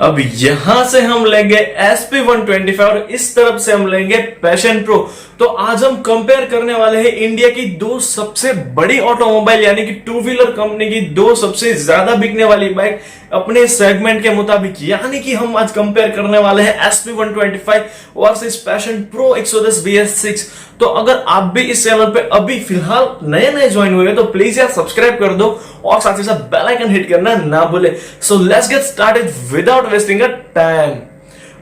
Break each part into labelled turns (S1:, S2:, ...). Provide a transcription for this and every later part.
S1: अब यहां से हम लेंगे SP125 और इस तरफ से हम लेंगे पैशन प्रो। तो आज हम कंपेयर करने वाले हैं इंडिया की दो सबसे बड़ी ऑटोमोबाइल यानी कि टू व्हीलर कंपनी की दो सबसे ज्यादा बिकने वाली बाइक अपने सेगमेंट के मुताबिक, यानी कि हम आज कंपेयर करने वाले हैं SP125 versus passion pro 110 BS6। तो अगर आप भी इस चैनल पे अभी फिलहाल नए नए ज्वाइन हुए तो प्लीज यार सब्सक्राइब कर दो और साथ ही साथ बेल आइकन हिट करना ना भूले। So let's get started without wasting a time.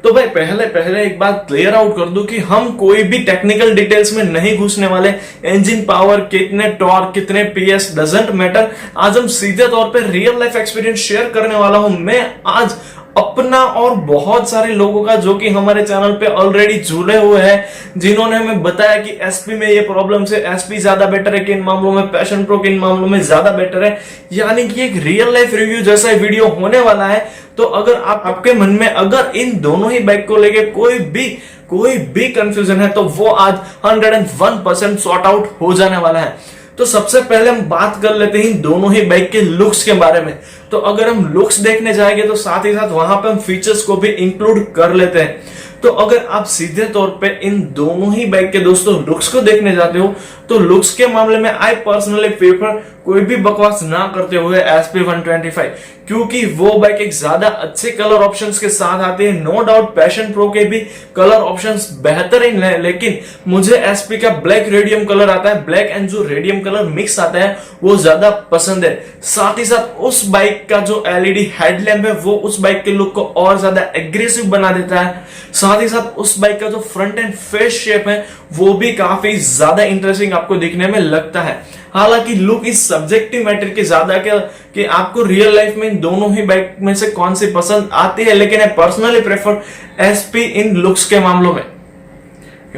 S1: तो भाई पहले एक बात क्लियर आउट कर दूं कि हम कोई भी टेक्निकल डिटेल्स में नहीं घुसने वाले। इंजन पावर, कितने टॉर्क, कितने पीएस डजंट मैटर। आज हम सीधे तौर पे रियल लाइफ एक्सपीरियंस शेयर करने वाला हूं मैं आज अपना और बहुत सारे लोगों का जो कि हमारे चैनल पे ऑलरेडी जुड़े हुए हैं, जिन्होंने हमें बताया कि एसपी में ये प्रॉब्लम से एसपी ज्यादा बेटर है, किन मामलों में पैशन प्रो किन मामलों में ज्यादा बेटर है। यानी कि एक रियल लाइफ रिव्यू जैसा वीडियो होने वाला है। तो अगर आपके मन में अगर इन दोनों ही बाइक को लेके कोई भी कंफ्यूजन है तो वो आज 101% सॉर्ट आउट हो जाने वाला है। तो सबसे पहले हम बात कर लेते हैं इन दोनों ही बाइक के लुक्स के बारे में। तो अगर हम लुक्स देखने जाएंगे तो साथ ही साथ वहां पे हम फीचर्स को भी इंक्लूड कर लेते हैं। तो अगर आप सीधे तौर पे इन दोनों ही बाइक के दोस्तों लुक्स को देखने जाते हो तो लुक्स के मामले में आई पर्सनली प्रेफर कोई भी बकवास ना करते हुए SP125, क्योंकि वो बाइक एक ज्यादा अच्छे कलर ऑप्शंस के साथ आती है। नो डाउट पैशन प्रो के भी कलर ऑप्शंस बेहतरीन है, लेकिन मुझे एसपी का ब्लैक रेडियम कलर आता है, ब्लैक एंड जो रेडियम कलर मिक्स आता है वो ज्यादा पसंद है। साथ ही साथ उस बाइक का जो एलईडी हेडलैम्प है वो उस बाइक के लुक को और ज्यादा एग्रेसिव बना देता है। साथ ही साथ उस बाइक का जो फ्रंट एंड फेस शेप है वो भी काफी ज्यादा इंटरेस्टिंग आपको दिखने में लगता है। हालांकि लुक इस सब्जेक्टिव मैटर के ज्यादा कि आपको रियल लाइफ में इन दोनों ही बाइक में से कौन सी पसंद आती है, लेकिन आई personally prefer SP in looks के मामलों में।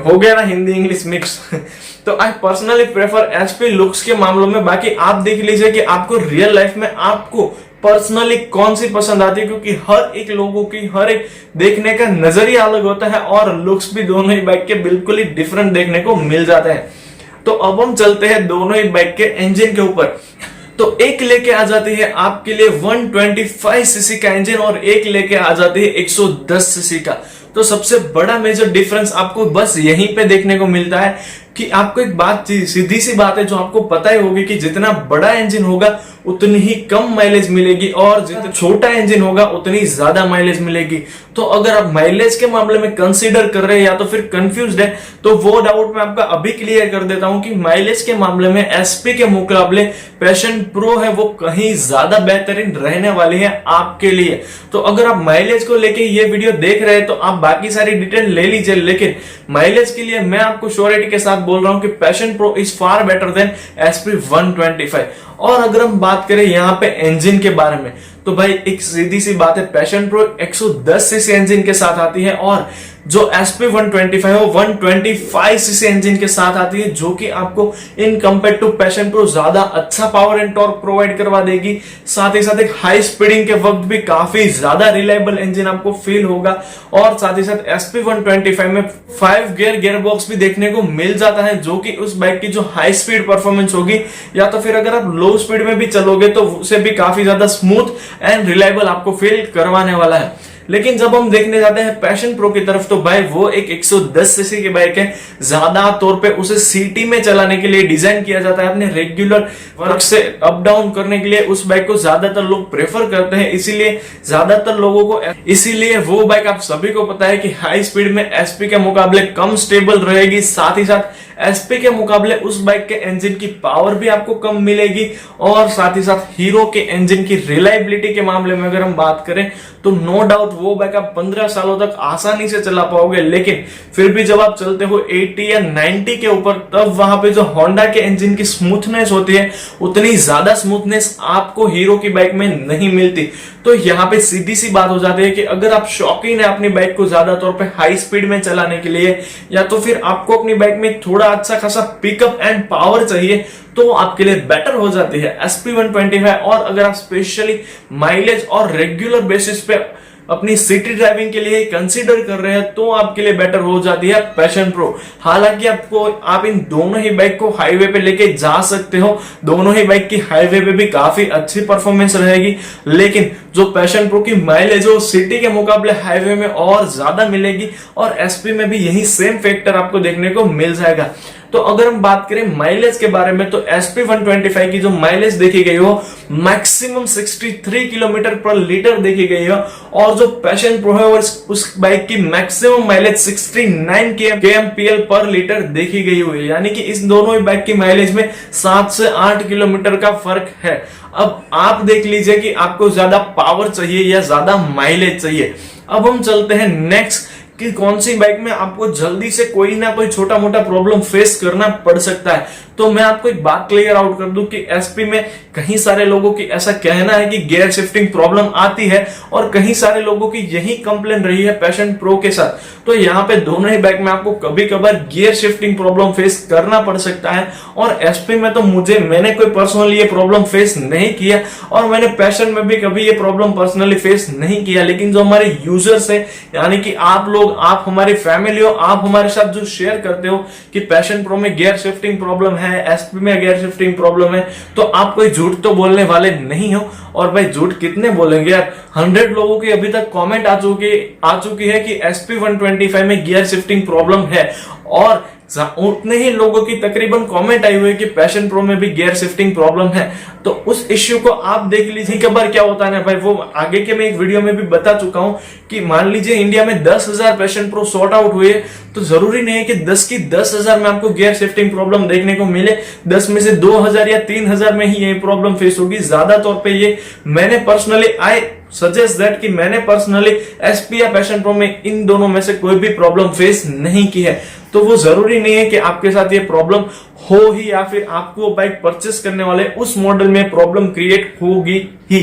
S1: हो गया ना हिंदी इंग्लिश मिक्स। तो I personally prefer SP looks के मामलों में। बाकी आप देख लीजिए कि आपको रियल लाइफ में आपको पर्सनली कौन सी पसंद आती है, क्योंकि हर एक लोगों की हर एक देखने का नजरिया अलग होता है और लुक्स भी दोनों ही बाइक के बिल्कुल ही डिफरेंट देखने को मिल जाते हैं। तो अब हम चलते हैं दोनों ही बाइक के इंजन के ऊपर। तो एक लेके आ जाती है आपके लिए 125 सीसी का इंजन और एक लेके आ जाती है 110 सीसी का। तो सबसे बड़ा मेजर डिफरेंस आपको बस यहीं पे देखने को मिलता है कि आपको एक बात सीधी सी बात है जो आपको पता ही होगी कि जितना बड़ा इंजन होगा उतनी ही कम माइलेज मिलेगी और जितना छोटा इंजन होगा उतनी ज्यादा माइलेज मिलेगी। तो अगर आप माइलेज के मामले में कंसीडर कर रहे हैं या तो फिर कंफ्यूज्ड है तो वो डाउट मैं आपका अभी क्लियर कर देता हूं कि माइलेज के मामले में एसपी के मुकाबले पैशन प्रो है वो कहीं ज्यादा बेहतरीन रहने वाली है आपके लिए। तो अगर आप माइलेज को लेके ये वीडियो देख रहे हैं तो आप बाकी सारी डिटेल ले लीजिए, लेकिन माइलेज के लिए मैं आपको श्योरिटी के साथ बोल रहा हूं कि passion pro is far better than SP125। और अगर हम बात करें यहाँ पे इंजन के बारे में तो भाई एक सीधी सी बात है, पैशन प्रो 110 सीसी इंजन के साथ आती है और जो SP125 है वो 125 सीसी इंजन के साथ आती है, जो कि आपको in compare to Passion Pro ज्यादा अच्छा पावर एंड टॉर्क प्रोवाइड करवा देगी। साथ ही साथ एक हाई स्पीडिंग के वक्त भी काफी ज्यादा रिलायबल इंजन आपको फील होगा। और साथ ही साथ SP125 में 5 गियर बॉक्स भी देखने को मिल जाता है, जो कि उस बाइक की जो हाई स्पीड परफॉर्मेंस होगी या तो फिर अगर आप लो स्पीड में भी चलोगे तो उसे भी काफी ज्यादा स्मूथ एंड रिलायबल आपको फील करवाने वाला है। लेकिन जब हम देखने जाते हैं पैशन प्रो की तरफ तो भाई वो एक 110 सीसी की बाइक है। ज्यादा तौर पे उसे सिटी में चलाने के लिए डिजाइन किया जाता है, अपने रेगुलर वर्क से अप डाउन करने के लिए उस बाइक को ज्यादातर लोग प्रेफर करते हैं। इसीलिए ज्यादातर लोगों को इसीलिए वो बाइक आप सभी को पता है कि हाई स्पीड में एसपी के मुकाबले कम स्टेबल रहेगी। साथ ही साथ एसपी के मुकाबले उस बाइक के इंजन की पावर भी आपको कम मिलेगी और साथ ही साथ हीरो के इंजन की रिलायबिलिटी के मामले में अगर हम बात करें तो नो डाउट वो बाइक आप 15 सालों तक आसानी से चला पाओगे। लेकिन फिर भी जब आप चलते हो 80 या 90 के ऊपर तब वहां पे जो होंडा के इंजन की स्मूथनेस होती है उतनी ज्यादा स्मूथनेस आपको हीरो की बाइक में नहीं मिलती। तो यहाँ पे सीधी सी बात हो जाती है कि अगर आप शौकीन है अपनी बाइक को ज्यादा तौर पे हाई स्पीड में चलाने के लिए या तो फिर आपको अपनी बाइक में थोड़ा अच्छा खासा पिकअप एंड पावर चाहिए तो आपके लिए बेटर हो जाती है SP125। और अगर आप स्पेशली माइलेज और रेगुलर बेसिस पे अपनी सिटी ड्राइविंग के लिए कंसीडर कर रहे हैं तो आपके लिए बेटर हो जाती है पैशन प्रो। हालांकि आप इन दोनों ही बाइक को हाईवे पे लेके जा सकते हो, दोनों ही बाइक की हाईवे पे भी काफी अच्छी परफॉर्मेंस रहेगी, लेकिन जो पैशन प्रो की माइलेज है सिटी के मुकाबले हाईवे में और ज्यादा मिलेगी और एसपी में भी यही सेम फैक्टर आपको देखने को मिल जाएगा। तो अगर हम बात करें माइलेज के बारे में तो SP 125 की जो माइलेज देखी गई हो मैक्सिमम 63 किलोमीटर पर लीटर देखी गई है और जो पैशन प्रो है उस बाइक की मैक्सिमम माइलेज 69 kmpl पर लीटर देखी गई हुई है, यानी कि इस दोनों ही बाइक की माइलेज में 7 से 8 किलोमीटर का फर्क है। अब आप देख लीजिए कि आपको ज्यादा पावर चाहिए या ज्यादा माइलेज चाहिए। अब हम चलते हैं नेक्स्ट कि कौन सी बाइक में आपको जल्दी से कोई ना कोई छोटा मोटा प्रॉब्लम फेस करना पड़ सकता है। तो मैं आपको एक बात क्लियर आउट कर दूं कि एसपी में कहीं सारे लोगों की ऐसा कहना है कि गियर शिफ्टिंग प्रॉब्लम आती है और कहीं सारे लोगों की यही कंप्लेन रही है पैशन प्रो के साथ। तो यहाँ पे दोनों ही बाइक में आपको कभी कभार गियर शिफ्टिंग प्रॉब्लम फेस करना पड़ सकता है और एसपी में तो मैंने कोई पर्सनली ये प्रॉब्लम फेस नहीं किया और मैंने पैशन में भी कभी ये प्रॉब्लम पर्सनली फेस नहीं किया। लेकिन जो हमारे यूजर्स है यानी कि आप लोग, आप हमारी फैमिली हो, आप हमारे साथ जो शेयर करते हो कि पैशन प्रो में गियर शिफ्टिंग प्रॉब्लम है, एसपी में गियर शिफ्टिंग प्रॉब्लम है, तो आप कोई झूठ तो बोलने वाले नहीं हो। और भाई झूठ कितने बोलेंगे यार, 100 लोगों की अभी तक कमेंट आ चुकी है कि SP 125 में गियर शिफ्टिंग प्रॉब्लम है और उतने ही लोगों की तकरीबन कमेंट आई हुई है कि पैशन प्रो में भी गियर शिफ्टिंग प्रॉब्लम है। तो उस इश्यू को आप देख लीजिए कि बार क्या होता है ना भाई, वो आगे के मैं एक वीडियो में भी बता चुका हूं कि मान लीजिए इंडिया में 10,000 पैशन प्रो सॉर्ट आउट हुए तो जरूरी नहीं है कि 10 की 10,000 में आपको गियर शिफ्टिंग प्रॉब्लम देखने को मिले। 10 में से 2,000 या 3,000 में ही ये प्रॉब्लम फेस होगी। ज्यादा तौर पे ये मैंने पर्सनली एसपी या पैशन प्रो में इन दोनों में से कोई भी प्रॉब्लम फेस नहीं की है। तो वो जरूरी नहीं है कि आपके साथ ये प्रॉब्लम हो ही या फिर आपको बाइक परचेस करने वाले उस मॉडल में प्रॉब्लम क्रिएट होगी ही।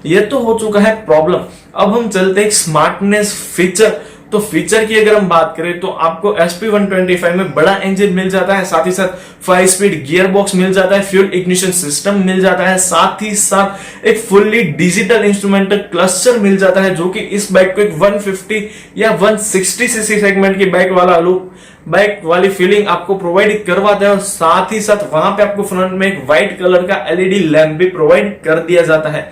S1: ये तो हो चुका है प्रॉब्लम। अब हम चलते हैं स्मार्टनेस फीचर। तो फीचर की अगर हम बात करें तो आपको SP 125 में बड़ा इंजन मिल जाता है, साथ ही साथ 5 स्पीड गियर बॉक्स मिल जाता है, फ्यूल इग्निशन सिस्टम मिल जाता है, साथ ही साथ एक फुल्ली डिजिटल इंस्ट्रूमेंटल क्लस्टर मिल जाता है जो कि इस बाइक को एक 150 या 160 सीसी सेगमेंट की बाइक वाली फीलिंग आपको प्रोवाइड करवाता है और साथ ही साथ वहां पे आपको फ्रंट में एक व्हाइट कलर का LED लैंप भी प्रोवाइड कर दिया जाता है।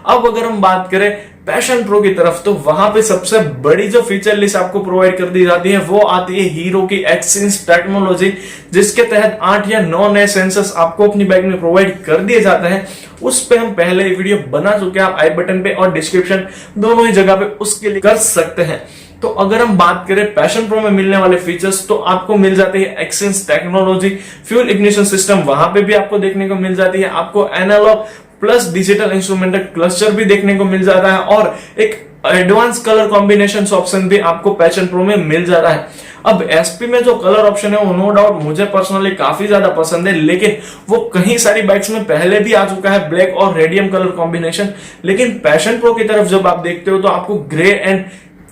S1: अब अगर हम बात करें पैशन प्रो की तरफ तो वहां पे सबसे बड़ी जो फीचर लिस्ट आपको प्रोवाइड कर दी जाती है वो आती है हीरो की एक्ससेंस टेक्नोलॉजी, जिसके तहत 8 या 9 नए सेंसर्स आपको अपनी बाइक में प्रोवाइड कर दिए जाते हैं। उस पे हम पहले वीडियो बना चुके हैं, आप आई बटन पे और डिस्क्रिप्शन दोनों ही जगह पे उसके लिए कर सकते हैं। तो अगर हम बात करें पैशन प्रो में मिलने वाले फीचर्स तो आपको मिल जाती है एक्ससेंस टेक्नोलॉजी, फ्यूल इग्निशन सिस्टम वहां पे भी आपको देखने को मिल जाती है, आपको analogue plus digital instrumental cluster भी देखने को मिल जाता है और एक एडवांस कलर कॉम्बिनेशन ऑप्शन भी आपको पैशन प्रो में मिल जाता है। अब एसपी में जो कलर ऑप्शन है वो नो डाउट मुझे पर्सनली काफी ज्यादा पसंद है, लेकिन वो कहीं सारी बाइक्स में पहले भी आ चुका है, ब्लैक और रेडियम कलर कॉम्बिनेशन। लेकिन पैशन प्रो की तरफ जब आप देखते हो तो आपको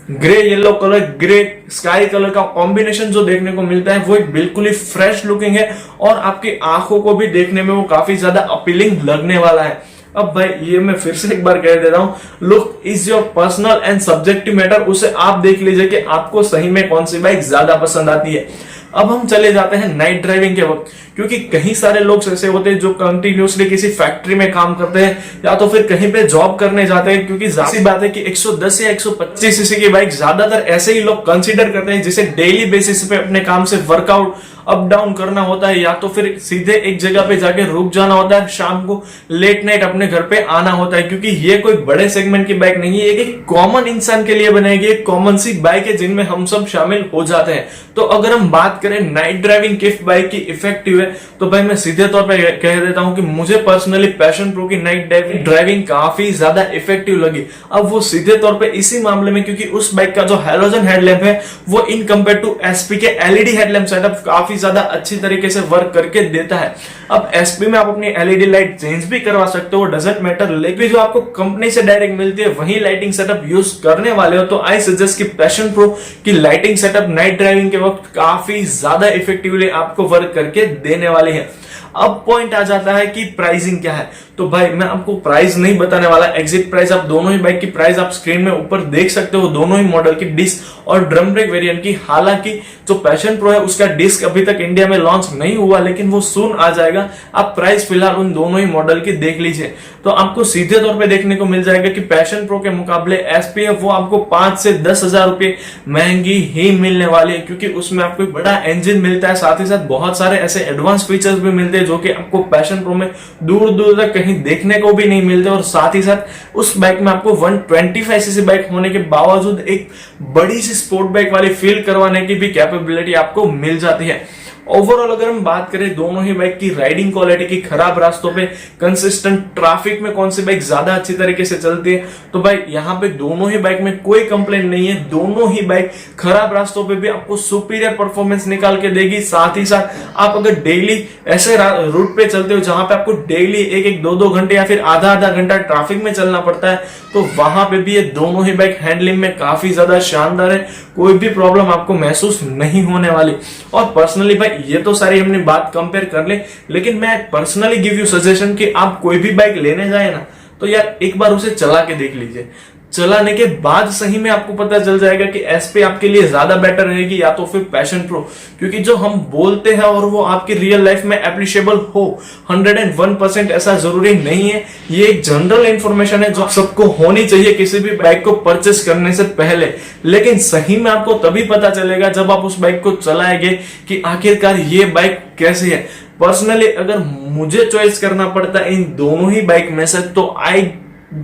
S1: grey yellow colour, grey sky colour का कॉम्बिनेशन जो देखने को मिलता है वो एक बिल्कुल ही फ्रेश लुकिंग है और आपकी आंखों को भी देखने में वो काफी ज्यादा अपीलिंग लगने वाला है। अब भाई ये मैं फिर से एक बार कह दे रहा हूं, look is your personal and subjective matter, उसे आप देख लीजिए कि आपको सही में कौन सी बाइक ज्यादा पसंद आती है। अब हम चले जाते हैं नाइट ड्राइविंग के वक्त, क्योंकि कहीं सारे लोग ऐसे होते हैं जो कंटिन्यूसली किसी फैक्ट्री में काम करते हैं या तो फिर कहीं पे जॉब करने जाते हैं, क्योंकि जाहिर बात है कि 110 या 125 सीसी की बाइक ज्यादातर ऐसे ही लोग कंसीडर करते हैं जिसे डेली बेसिस पे अपने काम से वर्कआउट अप डाउन करना होता है या तो फिर सीधे एक जगह पे जाके रुक जाना होता है, शाम को लेट नाइट अपने घर पे आना होता है। क्योंकि ये कोई बड़े सेगमेंट की बाइक नहीं है, एक कॉमन इंसान के लिए बनाएगी, एक कॉमन सी बाइक है जिनमें हम सब शामिल हो जाते हैं। तो अगर हम बात करें नाइट ड्राइविंग किस बाइक की इफेक्टिव है तो भाई मैं सीधे तौर पे कह देता हूं कि मुझे पर्सनली पैशन प्रो की नाइट ड्राइविंग काफी ज्यादा इफेक्टिव लगी। अब वो सीधे तौर पे इसी मामले में क्योंकि उस बाइक का जो हैलोजन हेडलैम्प है वो इन कंपेयर टू एसपी के एलईडी हेडलैम्प सेटअप काफी ज्यादा अच्छी तरीके से वर्क करके देता है। अब एसपी में आप अपनी एलईडी लाइट चेंज भी करवा सकते हो, डजंट मैटर, लेकिन जो आपको कंपनी से डायरेक्ट मिलती है वही लाइटिंग सेटअप यूज करने वाले हो तो आई सजेस्ट कि पैशन प्रो की लाइटिंग सेटअप नाइट ड्राइविंग के वक्त काफी ज्यादा इफेक्टिवली आपको वर्क करके देने वाले हैं। अब पॉइंट आ जाता है कि प्राइसिंग क्या है। तो भाई मैं आपको प्राइस नहीं बताने वाला, एग्जिट प्राइस आप दोनों ही बाइक की प्राइस आप स्क्रीन में ऊपर देख सकते हो, दोनों ही मॉडल की डिस्क और ड्रम ब्रेक वेरिएंट की। हालांकि जो पैशन प्रो है उसका डिस्क अभी तक इंडिया में लॉन्च नहीं हुआ, लेकिन वो सून आ जाएगा। आप प्राइस फिलहाल उन दोनों ही मॉडल की देख लीजिए तो आपको सीधे तौर पे देखने को मिल जाएगा कि पैशन प्रो के मुकाबले एसपीएफ वो आपको 5 से 10 हजार रुपए महंगी ही मिलने वाली है, क्योंकि उसमें आपको बड़ा इंजन मिलता है, साथ ही साथ बहुत सारे ऐसे एडवांस फीचर्स भी मिलते हैं जो कि आपको पैशन प्रो में दूर दूर तक कहीं देखने को भी नहीं मिलते। और साथ ही साथ उस बाइक में आपको 125 सीसी बाइक होने के बावजूद एक बड़ी सी स्पोर्ट बाइक वाली फील करवाने की भी कैपेबिलिटी आपको मिल जाती है। ओवरऑल अगर हम बात करें दोनों ही बाइक की राइडिंग क्वालिटी की, खराब रास्तों पे कंसिस्टेंट ट्रैफिक में कौन सी बाइक ज्यादा अच्छी तरीके से चलती है, तो भाई यहाँ पे दोनों ही बाइक में कोई कंप्लेंट नहीं है। दोनों ही बाइक खराब रास्तों पे भी आपको सुपीरियर परफॉर्मेंस निकाल के देगी। साथ ही साथ आप अगर डेली ऐसे रूट पे चलते हो जहां पे आपको डेली 1-2 घंटे या फिर आधा घंटा ट्रैफिक में चलना पड़ता है, तो वहां पे भी ये दोनों ही बाइक हैंडलिंग में काफी ज्यादा शानदार है, कोई भी प्रॉब्लम आपको महसूस नहीं होने वाली। और पर्सनली भाई ये तो सारी हमने बात कंपेयर कर ली, लेकिन मैं पर्सनली गिव यू सजेशन कि आप कोई भी बाइक लेने जाए ना तो यार एक बार उसे चला के देख लीजिए। चलाने के बाद सही में आपको पता चल जाएगा कि एसपी आपके लिए ज्यादा बेटर रहेगी या तो फिर पैशन प्रो, क्योंकि जो हम बोलते हैं और वो आपकी रियल लाइफ में एप्लीकेबल हो 101% ऐसा जरूरी नहीं है। ये एक जनरल इंफॉर्मेशन है जो सबको होनी चाहिए किसी भी बाइक को परचेस करने से पहले, लेकिन सही में आपको तभी पता चलेगा जब आप उस बाइक को चलाएंगे कि आखिरकार ये बाइक कैसी है। पर्सनली अगर मुझे चॉइस करना पड़ता है इन दोनों ही बाइक में से तो आई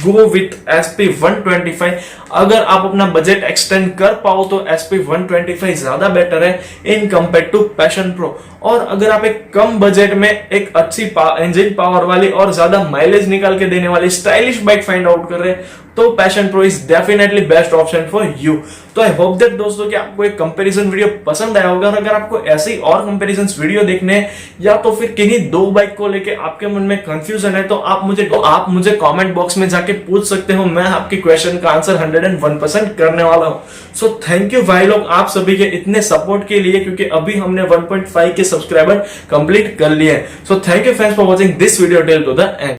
S1: गो विथ SP125। अगर आप अपना बजट एक्सटेंड कर पाओ तो SP125 ज्यादा बेटर है in compare to Passion Pro. और अगर आप एक कम बजट में एक अच्छी इंजन पावर वाली और ज्यादा माइलेज निकाल के देने वाली स्टाइलिश बाइक फाइंड आउट कर रहे हैं तो passion pro is definitely best option for you. तो आई होप दैट दोस्तों कि आपको एक कंपैरिजन वीडियो पसंद आया होगा। और अगर आपको ऐसी और कंपैरिजन वीडियो देखने हैं या तो फिर किन्हीं दो बाइक को लेके आपके मन में कंफ्यूजन है तो आप मुझे कमेंट बॉक्स में जाके पूछ सकते हो। मैं आपके क्वेश्चन का आंसर 101% करने वाला हूं। सो थैंक यू भाई लोग आप सभी के इतने सपोर्ट के लिए, क्योंकि अभी हमने 1.5 के सब्सक्राइबर कंप्लीट कर लिए हैं। So thank you friends for watching this video till two the end.